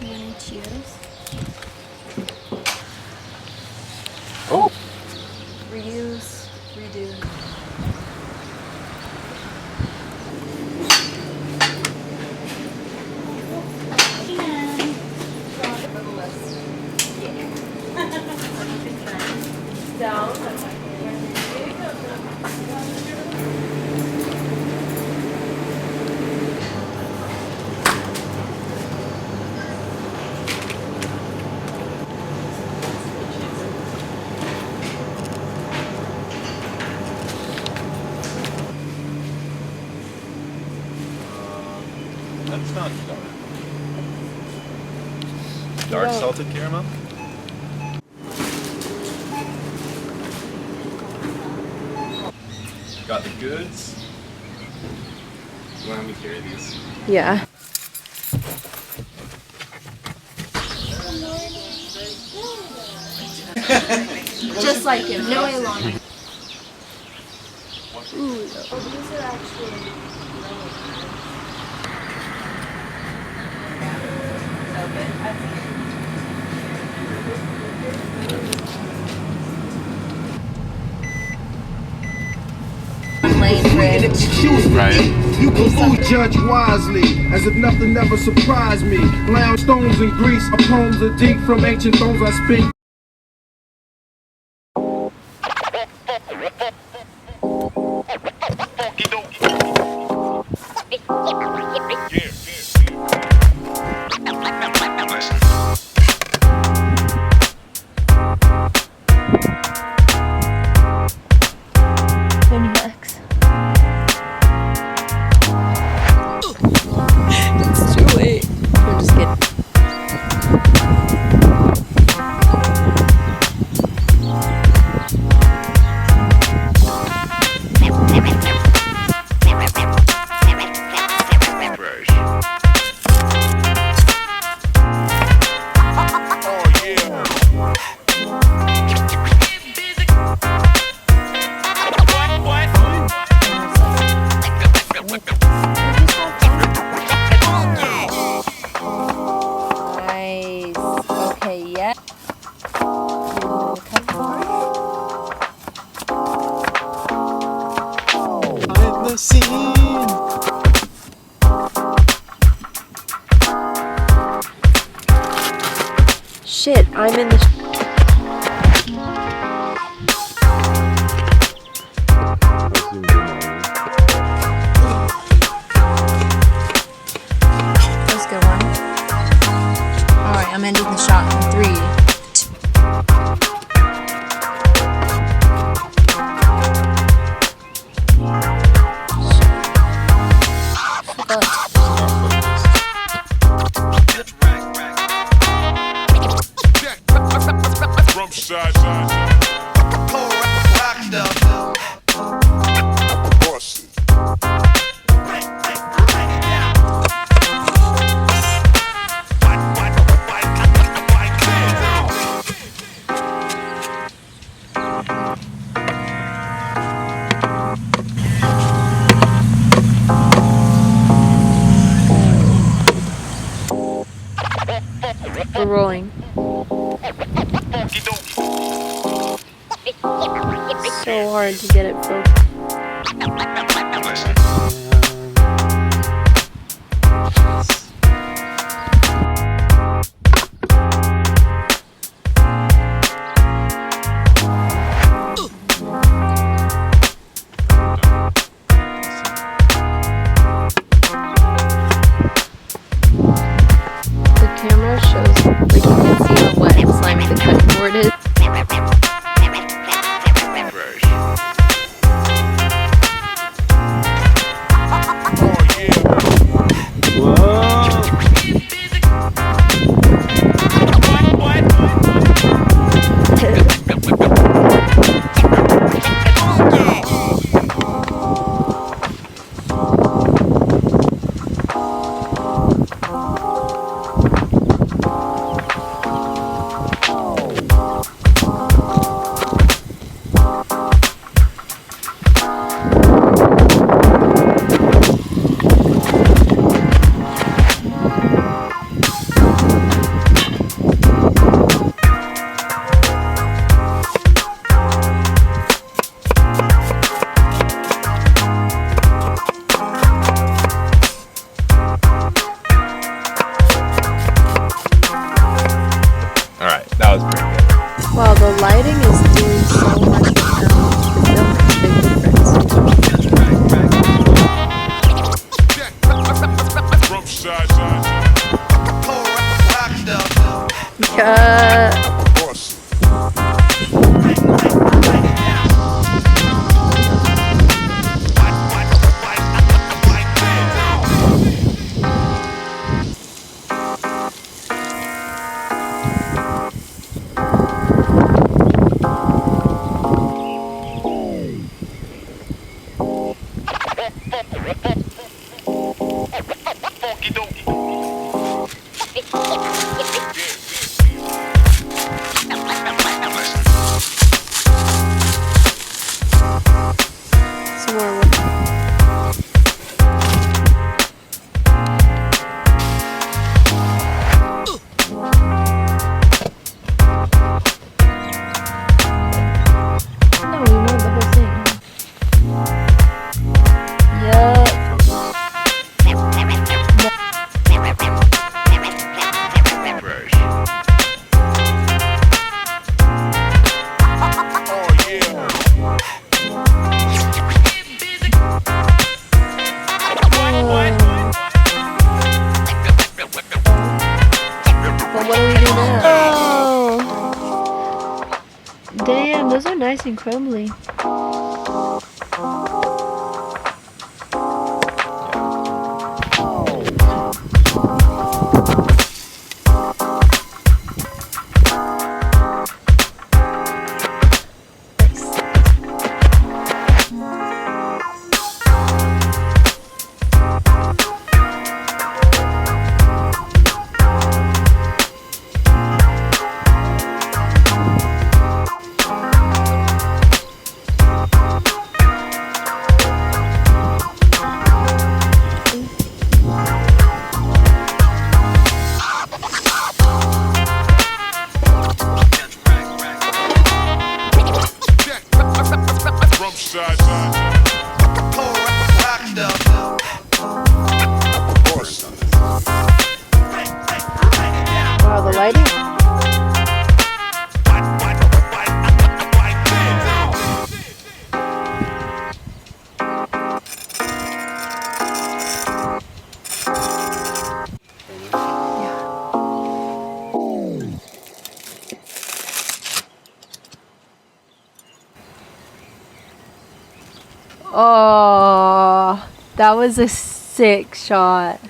Any Cheetos? Oh! Reuse, redo. That's not dark. Dark salted caramel? Got the goods. You want me to carry these? Yeah. Just like him, no way long. Ooh, these are actually Excuse me, right. You can fool judge wisely, as if nothing ever surprised me. Lounge stones in Greece, our poems are deep from ancient thrones I speak. It's too late. I'm just kidding. Nice. Okay, yeah. In the scene. Shit, I'm in the. Let's go one. Alright, I'm ending the shot in 3, 2. We're rolling. So hard to get it focused. The camera shows, like you can see how wet and slimy the cutting board is. Funky donkey. Some more. No, you know the whole thing. Yup. Fresh. Oh yeah. But what do we do now? Oh. Damn, those are nice and crumbly. Rum side. Wow, the lighting. Oh, that was a sick shot.